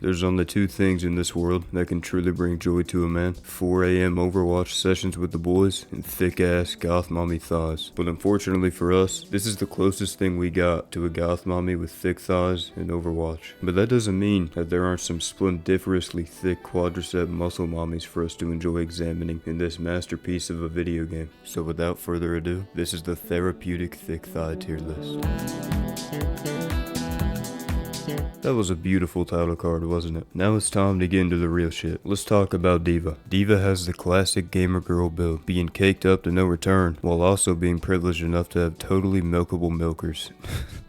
There's only two things in this world that can truly bring joy to a man: 4 a.m. Overwatch sessions with the boys and thick-ass goth mommy thighs. But unfortunately for us, this is the closest thing we got to a goth mommy with thick thighs in Overwatch. But that doesn't mean that there aren't some splendiferously thick quadricep muscle mommies for us to enjoy examining in this masterpiece of a video game. So without further ado, this is the Therapeutic thick thigh tier list. That was a beautiful title card, wasn't it? Now it's time to get into the real shit. Let's talk about D.Va. D.Va has the classic gamer girl build, being caked up to no return, while also being privileged enough to have totally milkable milkers.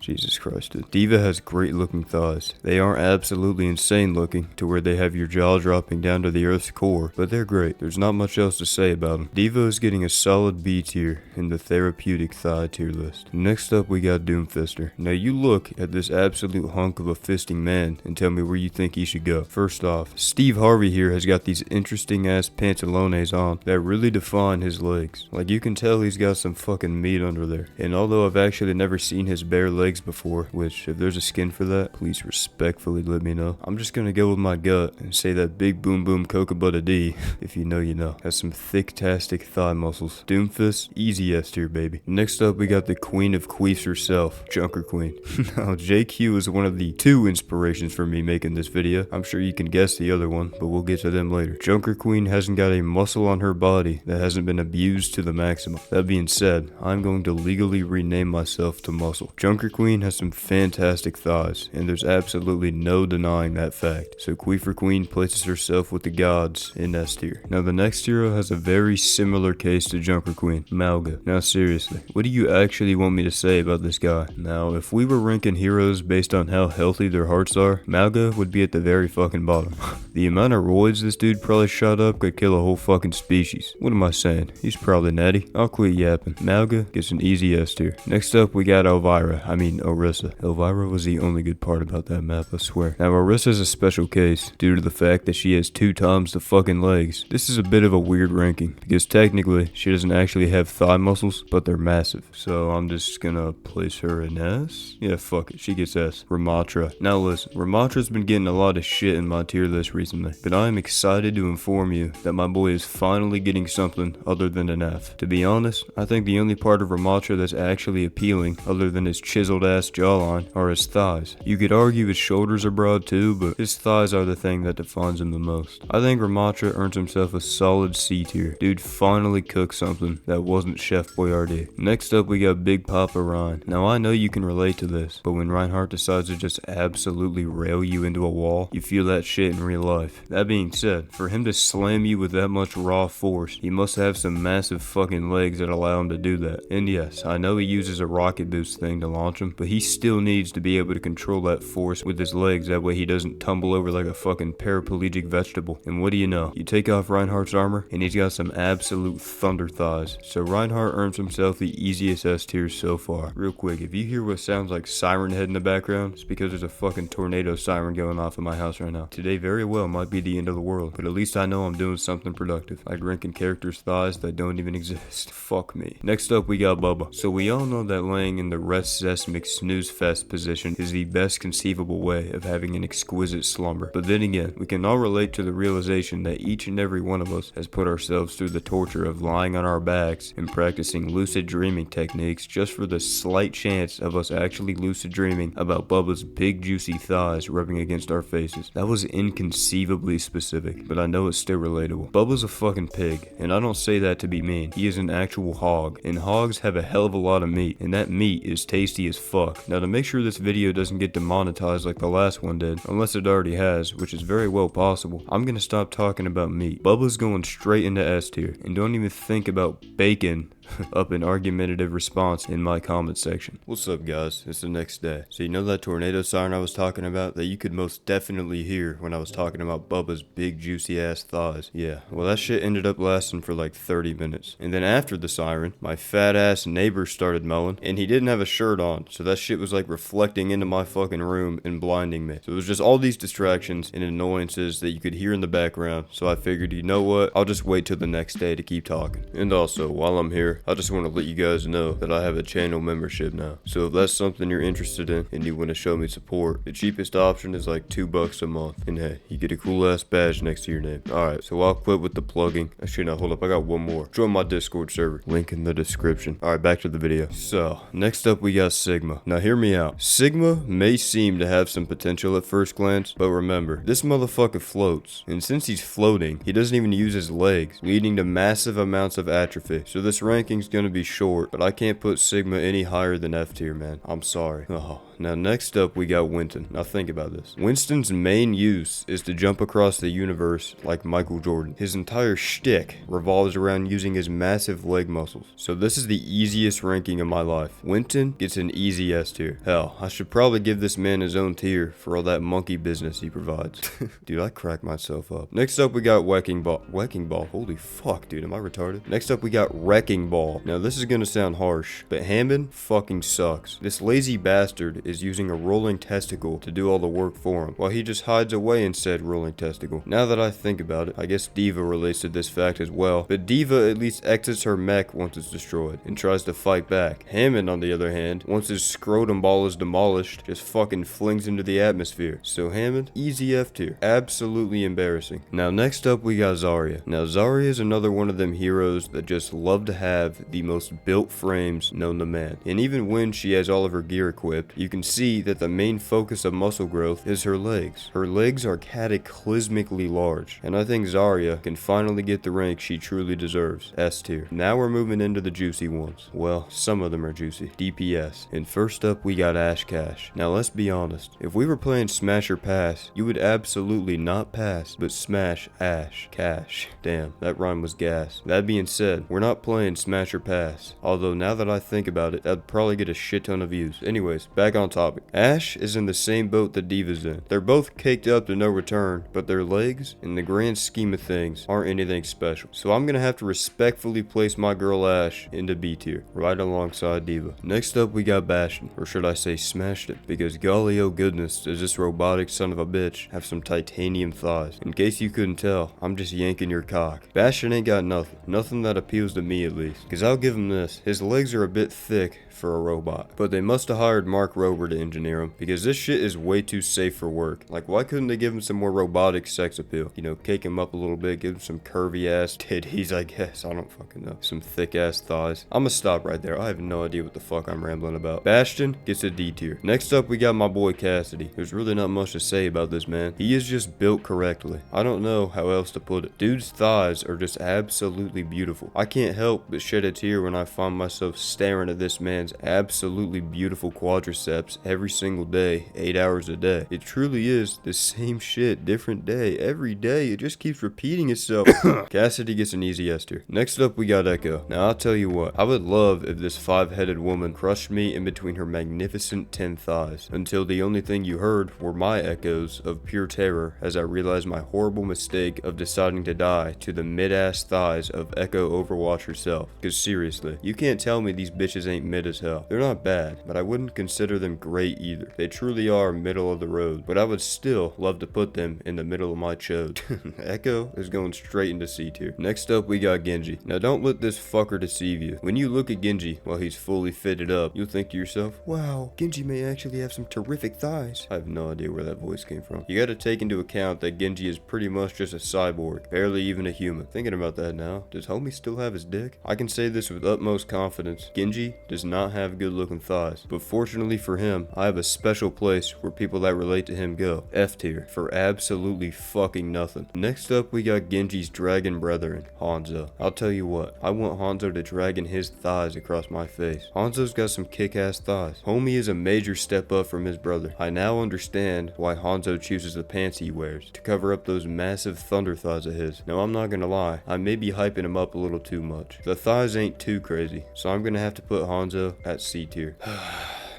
Jesus Christ, dude. D.Va has great looking thighs. They aren't absolutely insane looking to where they have your jaw dropping down to the earth's core, but they're great. There's not much else to say about them. D.Va is getting a solid B tier in the Therapeutic thigh tier list. Next up we got Doomfister. Now you look at this absolute hunk of a fisting man and tell me where you think he should go. First off, Steve Harvey here has got these interesting ass pantalones on that really define his legs. Like, you can tell he's got some fucking meat under there. And although I've actually never seen his bare legs before, which if there's a skin for that, please respectfully let me know. I'm just gonna go with my gut and say that big boom boom coca butter D, if you know you know, has some thick-tastic thigh muscles. Doomfist, easy S tier, baby. Next up we got the queen of queefs herself, Junkrat Queen. Now JQ is one of the two inspirations for me making this video. I'm sure you can guess the other one, but we'll get to them later. Junkrat Queen hasn't got a muscle on her body that hasn't been abused to the maximum. That being said, I'm going to legally rename myself to Muscle. Junkrat Queen has some fantastic thighs, and there's absolutely no denying that fact. So Queefer Queen places herself with the gods in S tier. Now the next hero has a very similar case to Junkrat Queen, Mauga. Now seriously, what do you actually want me to say about this guy? Now if we were ranking heroes based on how healthy their hearts are, Mauga would be at the very fucking bottom. The amount of roids this dude probably shot up could kill a whole fucking species. What am I saying? He's probably natty. I'll quit yapping. Mauga gets an easy S tier. Next up we got Orisa. Elvira was the only good part about that map, I swear. Now Orisa's a special case due to the fact that she has 2 times the fucking legs. This is a bit of a weird ranking because technically she doesn't actually have thigh muscles, but they're massive. So I'm just gonna place her in S. Yeah, fuck it, she gets S. Ramattra. Now listen, Ramatra's been getting a lot of shit in my tier list recently, but I am excited to inform you that my boy is finally getting something other than an F. To be honest, I think the only part of Ramattra that's actually appealing, other than his chiseled ass jawline, are his thighs. You could argue his shoulders are broad too, but his thighs are the thing that defines him the most. I think Ramattra earns himself a solid C tier. Dude finally cooked something that wasn't Chef Boyardee. Next up we got Big Papa Ryan. Now I know you can relate to this, but when Reinhardt decides to just absolutely rail you into a wall, you feel that shit in real life. That being said, for him to slam you with that much raw force, he must have some massive fucking legs that allow him to do that. And yes, I know he uses a rocket boost thing to launch him, but he still needs to be able to control that force with his legs, that way he doesn't tumble over like a fucking paraplegic vegetable. And what do you know? You take off Reinhardt's armor and he's got some absolute thunder thighs. So Reinhardt earns himself the easiest S tier so far. Real quick, if you hear what sounds like siren head in the background, it's because there's a fucking tornado siren going off in my house right now. Today very well might be the end of the world, but at least I know I'm doing something productive, like ranking characters' thighs that don't even exist. Fuck me. Next up we got Bubba. So we all know that laying in the rest seismic snooze fest position is the best conceivable way of having an exquisite slumber. But then again, we can all relate to the realization that each and every one of us has put ourselves through the torture of lying on our backs and practicing lucid dreaming techniques just for the slight chance of us actually lucid dreaming about Bubba's big juicy thighs rubbing against our faces. That was inconceivably specific, but I know it's still relatable. Bubba's a fucking pig, and I don't say that to be mean. He is an actual hog, and hogs have a hell of a lot of meat, and that meat is tasty as fuck. Now to make sure this video doesn't get demonetized like the last one did, unless it already has, which is very well possible, I'm gonna stop talking about meat. Bubba's going straight into S tier, and don't even think about bacon up an argumentative response in my comment section. What's up guys, it's the next day. So you know that tornado siren I was talking about that you could most definitely hear when I was talking about Bubba's big juicy ass thighs? Yeah, well that shit ended up lasting for like 30 minutes. And then after the siren, my fat ass neighbor started mowing, and he didn't have a shirt on, so that shit was like reflecting into my fucking room and blinding me. So it was just all these distractions and annoyances that you could hear in the background, so I figured, you know what, I'll just wait till the next day to keep talking. And also, while I'm here, there, I just want to let you guys know that I have a channel membership now. So if that's something you're interested in and you want to show me support, the cheapest option is like $2 a month. And hey, you get a cool ass badge next to your name. Alright, so I'll quit with the plugging. Actually, no, hold up, I got one more. Join my Discord server. Link in the description. Alright, back to the video. So, next up we got Sigma. Now hear me out. Sigma may seem to have some potential at first glance, but remember, this motherfucker floats. And since he's floating, he doesn't even use his legs, leading to massive amounts of atrophy. So this ranking's gonna be short, but I can't put Sigma any higher than F tier, man. I'm sorry. Oh. Now next up we got Winton. Now think about this. Winston's main use is to jump across the universe like Michael Jordan. His entire shtick revolves around using his massive leg muscles. So this is the easiest ranking of my life. Winton gets an easy S tier. Hell, I should probably give this man his own tier for all that monkey business he provides. Dude, I crack myself up. Next up we got Wrecking Ball. Wrecking Ball? Holy fuck, dude, am I retarded? Next up we got Wrecking Ball. Now this is gonna sound harsh, but Hammond fucking sucks. This lazy bastard is using a rolling testicle to do all the work for him, while he just hides away in said rolling testicle. Now that I think about it, I guess Diva relates to this fact as well, but Diva at least exits her mech once it's destroyed, and tries to fight back. Hammond, on the other hand, once his scrotum ball is demolished, just fucking flings into the atmosphere. So Hammond, easy F tier. Absolutely embarrassing. Now next up we got Zarya. Now Zarya is another one of them heroes that just love to have the most built frames known to man, and even when she has all of her gear equipped, you can see that the main focus of muscle growth is her legs. Her legs are cataclysmically large, and I think Zarya can finally get the rank she truly deserves, S tier. Now we're moving into the juicy ones. Well, some of them are juicy. DPS. And first up we got Ashe Cash. Now let's be honest, if we were playing Smash or Pass, you would absolutely not pass, but smash Ashe Cash. Damn, that rhyme was gas. That being said, we're not playing Smash or Pass, although now that I think about it, that'd probably get a shit ton of views. Anyways, back on topic. Ashe is in the same boat that Diva's in. They're both caked up to no return, but their legs, in the grand scheme of things, aren't anything special. So I'm gonna have to respectfully place my girl Ashe into B tier, right alongside Diva. Next up we got Bastion, or should I say smashed it, because golly oh goodness does this robotic son of a bitch have some titanium thighs. In case you couldn't tell, I'm just yanking your cock. Bastion ain't got nothing that appeals to me at least, because I'll give him this, his legs are a bit thick for a robot, but they must have hired Mark Rober to engineer him, because this shit is way too safe for work. Like, why couldn't they give him some more robotic sex appeal? You know, cake him up a little bit, give him some curvy ass titties, I guess. I don't fucking know. Some thick ass thighs. I'ma stop right there. I have no idea what the fuck I'm rambling about. Bastion gets a D tier. Next up, we got my boy Cassidy. There's really not much to say about this man. He is just built correctly. I don't know how else to put it. Dude's thighs are just absolutely beautiful. I can't help but shed a tear when I find myself staring at this man's absolutely beautiful quadriceps every single day, 8 hours a day. It truly is the same shit, different day, every day. It just keeps repeating itself. Cassidy gets an easy S tier. Next up, we got Echo. Now, I'll tell you what, I would love if this 5-headed woman crushed me in between her magnificent 10 thighs, until the only thing you heard were my echoes of pure terror as I realized my horrible mistake of deciding to die to the mid-ass thighs of Echo Overwatch herself. Cause seriously, you can't tell me these bitches ain't mid as hell. They're not bad, but I wouldn't consider them great either. They truly are middle of the road, but I would still love to put them in the middle of my chode. Echo is going straight into C tier. Next up, we got Genji. Now don't let this fucker deceive you. When you look at Genji while he's fully fitted up, you'll think to yourself, wow, Genji may actually have some terrific thighs. I have no idea where that voice came from. You gotta take into account that Genji is pretty much just a cyborg, barely even a human. Thinking about that now, does homie still have his dick? I can say this with utmost confidence. Genji does not have good looking thighs, but fortunately for him, I have a special place where people that relate to him go. F tier, for absolutely fucking nothing. Next up, we got Genji's dragon brethren, Hanzo. I'll tell you what, I want Hanzo to dragon his thighs across my face. Hanzo's got some kick-ass thighs. Homie is a major step up from his brother. I now understand why Hanzo chooses the pants he wears, to cover up those massive thunder thighs of his. Now I'm not gonna lie, I may be hyping him up a little too much. The thighs ain't too crazy, so I'm gonna have to put Hanzo at C tier.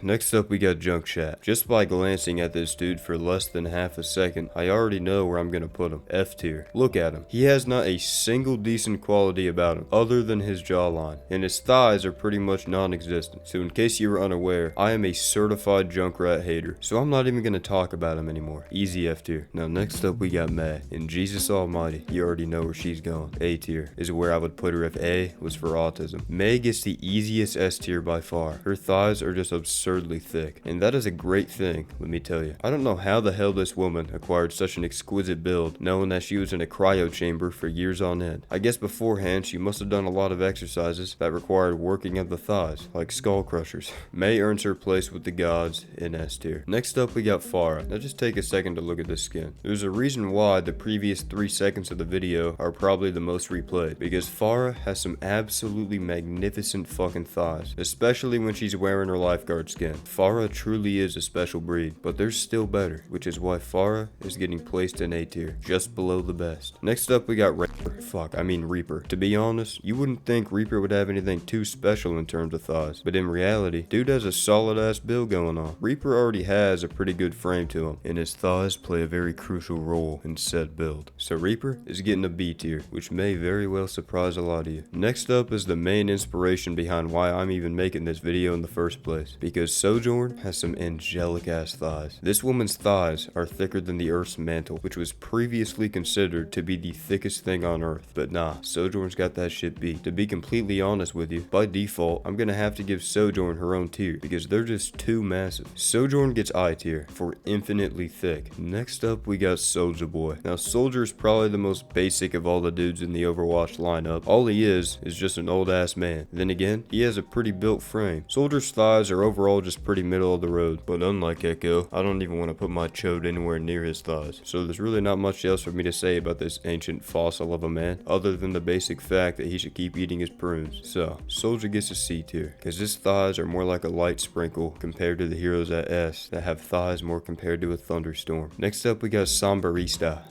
Next up we got Junkrat. Just by glancing at this dude for less than half a second, I already know where I'm gonna put him. F tier. Look at him. He has not a single decent quality about him other than his jawline, and his thighs are pretty much non-existent. So in case you were unaware, I am a certified Junkrat hater, so I'm not even gonna talk about him anymore. Easy F tier. Now next up we got May, and Jesus almighty, you already know where she's going. A tier is where I would put her if A was for autism. May gets the easiest S tier by far. Her thighs are just absurdly thick, and that is a great thing, let me tell you. I don't know how the hell this woman acquired such an exquisite build, knowing that she was in a cryo chamber for years on end. I guess beforehand she must have done a lot of exercises that required working of the thighs, like skull crushers. May earns her place with the gods in S tier. Next up we got Pharah. Now just take a second to look at this skin. There's a reason why the previous 3 seconds of the video are probably the most replayed, because Pharah has some absolutely magnificent fucking thighs, especially when she's wearing her lifeguard skin. Pharah truly is a special breed, but there's still better, which is why Pharah is getting placed in A tier, just below the best. Next up we got Reaper. To be honest, you wouldn't think Reaper would have anything too special in terms of thighs, but in reality, dude has a solid ass build going on. Reaper already has a pretty good frame to him, and his thighs play a very crucial role in said build. So Reaper is getting a B tier, which may very well surprise a lot of you. Next up is the main inspiration behind why I'm even making this video in the first place, because Sojourn has some angelic ass thighs. This woman's thighs are thicker than the Earth's mantle, which was previously considered to be the thickest thing on Earth, but nah, Sojourn's got that shit beat. To be completely honest with you, by default, I'm gonna have to give Sojourn her own tier, because they're just too massive. Sojourn gets I tier for infinitely thick. Next up we got Soulja Boy. Now Soldier is probably the most basic of all the dudes in the Overwatch lineup. All he is just an old ass man. Then again, he has a pretty built frame. Soldier's thighs are overall just pretty middle of the road, but unlike Echo, I don't even want to put my chode anywhere near his thighs. So there's really not much else for me to say about this ancient fossil of a man, other than the basic fact that he should keep eating his prunes. So, Soldier gets a C tier, cause his thighs are more like a light sprinkle compared to the heroes at S that have thighs more compared to a thunderstorm. Next up we got Sombrerito.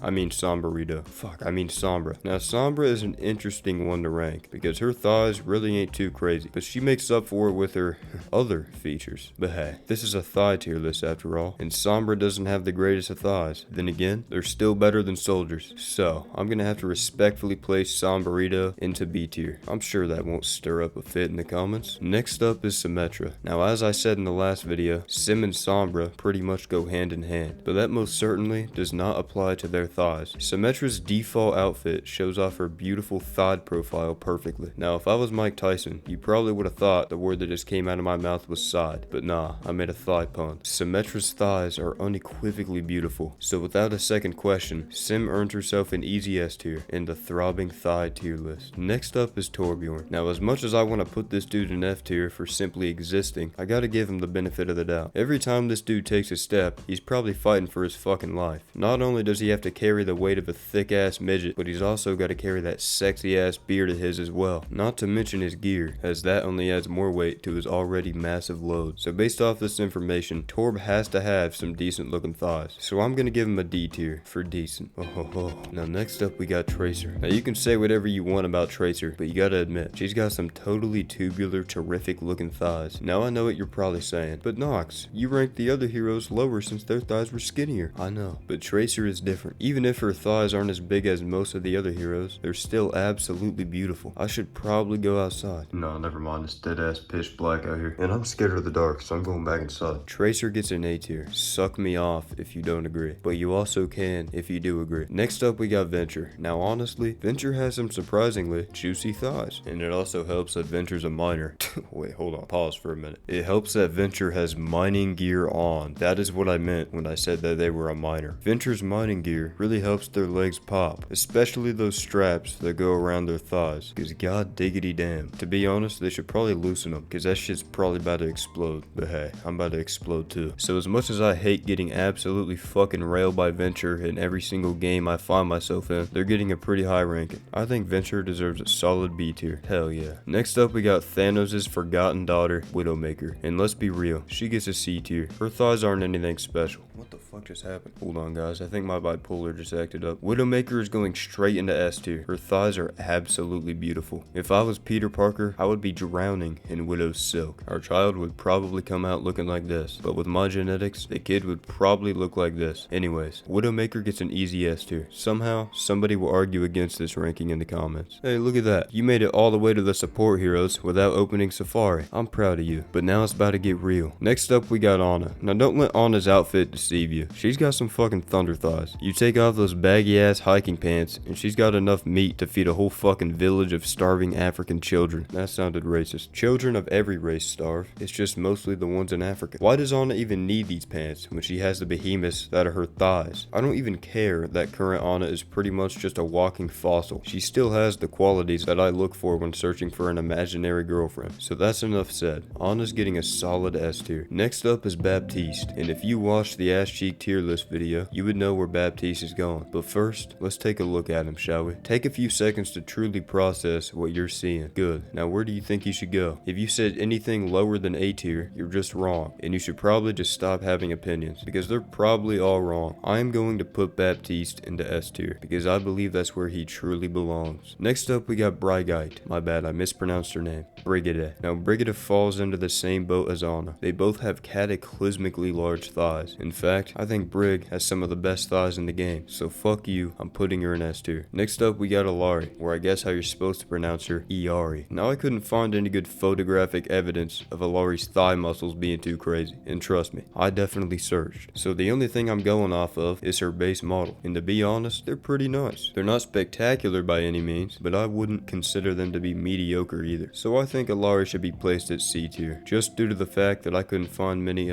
Now Sombra is an interesting one to rank, because her thighs really ain't too crazy, but she makes up for it with her other features. But hey, this is a thigh tier list after all, and Sombra doesn't have the greatest of thighs. Then again, they're still better than Soldiers, so I'm gonna have to respectfully place Sombrerito into B tier. I'm sure that won't stir up a fit in the comments. Next up is Symmetra. Now as I said in the last video, Sim and Sombra pretty much go hand in hand, but that most certainly does not apply to their thighs. Symmetra's default outfit shows off her beautiful thigh profile perfectly. Now if I was Mike Tyson, you probably would have thought the word that just came out of my mouth was side, but nah, I made a thigh pun. Symmetra's thighs are unequivocally beautiful, so without a second question, Sim earned herself an easy S tier in the throbbing thigh tier list. Next up is Torbjorn. Now as much as I want to put this dude in F tier for simply existing, I gotta give him the benefit of the doubt. Every time this dude takes a step, he's probably fighting for his fucking life. Not only does he have to carry the weight of a thick ass midget, but he's also got to carry that sexy ass beard of his as well. Not to mention his gear, as that only adds more weight to his already massive load. So based off this information, Torb has to have some decent looking thighs. So I'm gonna give him a D tier for decent. Now next up we got Tracer. Now you can say whatever you want about Tracer, but you gotta admit, she's got some totally tubular, terrific looking thighs. Now I know what you're probably saying, but Nox, you ranked the other heroes lower since their thighs were skinnier. I know, but Tracer is different. Even if her thighs aren't as big as most of the other heroes, they're still absolutely beautiful. I should probably go outside. No, never mind, it's dead ass pitch black out here, and I'm scared of the dark, so I'm going back inside. Tracer gets an A tier. Suck me off if you don't agree, but you also can if you do agree. Next up we got Venture. Now honestly, Venture has some surprisingly juicy thighs, and it also helps that Venture's a miner. Wait, hold on, pause for a minute. It helps that Venture has mining gear on. That is what I meant when I said that they were a miner. Venture's mining gear really helps their legs pop, especially those straps that go around their thighs, because god diggity damn. To be honest, they should probably loosen them, because that shit's probably about to explode. But hey, I'm about to explode too. So as much as I hate getting absolutely fucking railed by Venture in every single game I find myself in, they're getting a pretty high ranking. I think Venture deserves a solid B tier. Hell yeah. Next up we got Thanos' forgotten daughter, Widowmaker. And let's be real, she gets a C tier. Her thighs aren't anything special. What the fuck? fuck just happened? Hold on, guys. I think my bipolar just acted up. Widowmaker is going straight into S tier. Her thighs are absolutely beautiful. If I was Peter Parker, I would be drowning in Widow's silk. Our child would probably come out looking like this, but with my genetics, the kid would probably look like this. Anyways, Widowmaker gets an easy S tier. Somehow, somebody will argue against this ranking in the comments. Hey, look at that. You made it all the way to the support heroes without opening Safari. I'm proud of you. But now it's about to get real. Next up, we got Ana. Now, don't let Ana's outfit deceive you. She's got some fucking thunder thighs. You take off those baggy ass hiking pants, and she's got enough meat to feed a whole fucking village of starving African children. That sounded racist. Children of every race starve. It's just mostly the ones in Africa. Why does Ana even need these pants when she has the behemoths that are her thighs? I don't even care that current Ana is pretty much just a walking fossil. She still has the qualities that I look for when searching for an imaginary girlfriend. So that's enough said. Ana's getting a solid S tier. Next up is Baptiste, and if you watched the Ass Cheek tier list video, you would know where Baptiste is going. But first, let's take a look at him, shall we? Take a few seconds to truly process what you're seeing. Good. Now where do you think you should go? If you said anything lower than A tier, you're just wrong, and you should probably just stop having opinions, because they're probably all wrong. I am going to put Baptiste into S tier, because I believe that's where he truly belongs. Next up, we got Brigitte. My bad, I mispronounced her name. Brigitte. Now Brigitte falls into the same boat as Ana. They both have cataclysmically large thighs. In fact, I think Brig has some of the best thighs in the game, so fuck you, I'm putting her in S tier. Next up, we got Illari, or I guess how you're supposed to pronounce her, Iari. Now I couldn't find any good photographic evidence of Illari's thigh muscles being too crazy, and trust me, I definitely searched. So the only thing I'm going off of is her base model, and to be honest, they're pretty nice. They're not spectacular by any means, but I wouldn't consider them to be mediocre either. So I think Illari should be placed at C tier, just due to the fact that I couldn't find many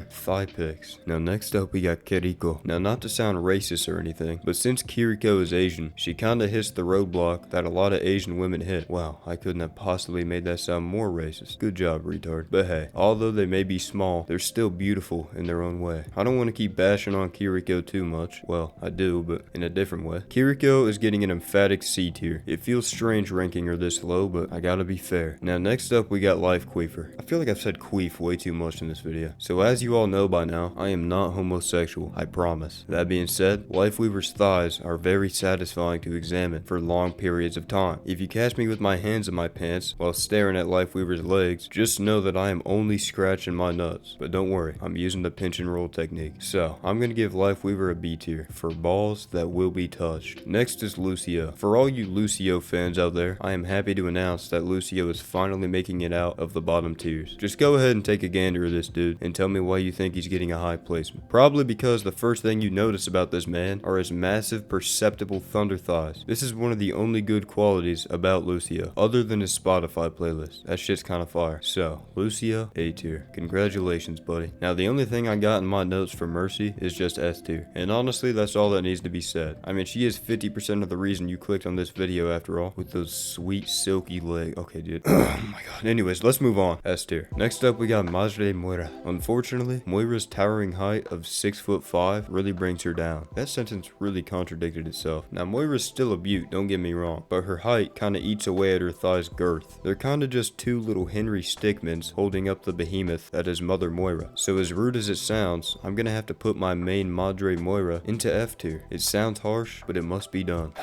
thigh pics. Now next up we got Kiriko. Now not to sound racist or anything, but since Kiriko is Asian, she kinda hits the roadblock that a lot of Asian women hit. Wow, I couldn't have possibly made that sound more racist. Good job, retard. But hey, although they may be small, they're still beautiful in their own way. I don't want to keep bashing on Kiriko too much. Well, I do, but in a different way. Kiriko is getting an emphatic C tier. It feels strange ranking her this low, but I gotta be fair. Now next up we got Lifeweaver. I feel like I've said queef way too much in this video. So as you all know by now, I am not homosexual, I promise. That being said, Lifeweaver's thighs are very satisfying to examine for long periods of time. If you catch me with my hands in my pants while staring at Lifeweaver's legs, just know that I am only scratching my nuts. But don't worry, I'm using the pinch and roll technique. So, I'm gonna give Lifeweaver a B tier for balls that will be touched. Next is Lucio. For all you Lucio fans out there, I am happy to announce that Lucio is finally making it out of the bottom tiers. Just go ahead and take a gander at this dude and tell me why you think he's getting a high placement. Probably because the first thing you notice about this man are his massive perceptible thunder thighs. This is one of the only good qualities about Lucio, other than his Spotify playlist. That shit's kinda fire. So, Lucio, A tier. Congratulations, buddy. Now the only thing I got in my notes for Mercy is just S tier. And honestly, that's all that needs to be said. I mean, she is 50% of the reason you clicked on this video after all, with those sweet silky legs. Okay, dude. Oh my god. Anyways, let's move on. S tier. Next up, we got Madre Moira. Unfortunately, Moira's towering height of 6'5" really brings her down. That sentence really contradicted itself. Now Moira's still a beaut, don't get me wrong, but her height kinda eats away at her thigh's girth. They're kinda just two little Henry Stickmans holding up the behemoth that is Mother Moira. So as rude as it sounds, I'm gonna have to put my main Madre Moira into F tier. It sounds harsh, but it must be done.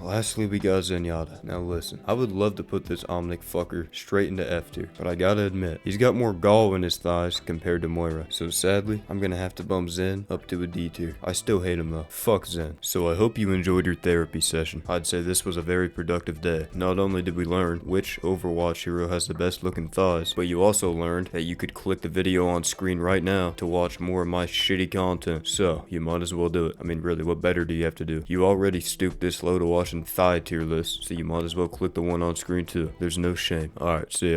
Lastly, we got Zenyatta. Now listen, I would love to put this Omnic fucker straight into F tier, but I gotta admit, he's got more gall in his thighs compared to Moira. So sadly, I'm gonna have to bump Zen up to a D tier. I still hate him though. Fuck Zen. So I hope you enjoyed your therapy session. I'd say this was a very productive day. Not only did we learn which Overwatch hero has the best looking thighs, but you also learned that you could click the video on screen right now to watch more of my shitty content. So, you might as well do it. I mean, really, what better do you have to do? You already stooped this low to watching thigh tier lists, so you might as well click the one on screen too. There's no shame. Alright, see ya.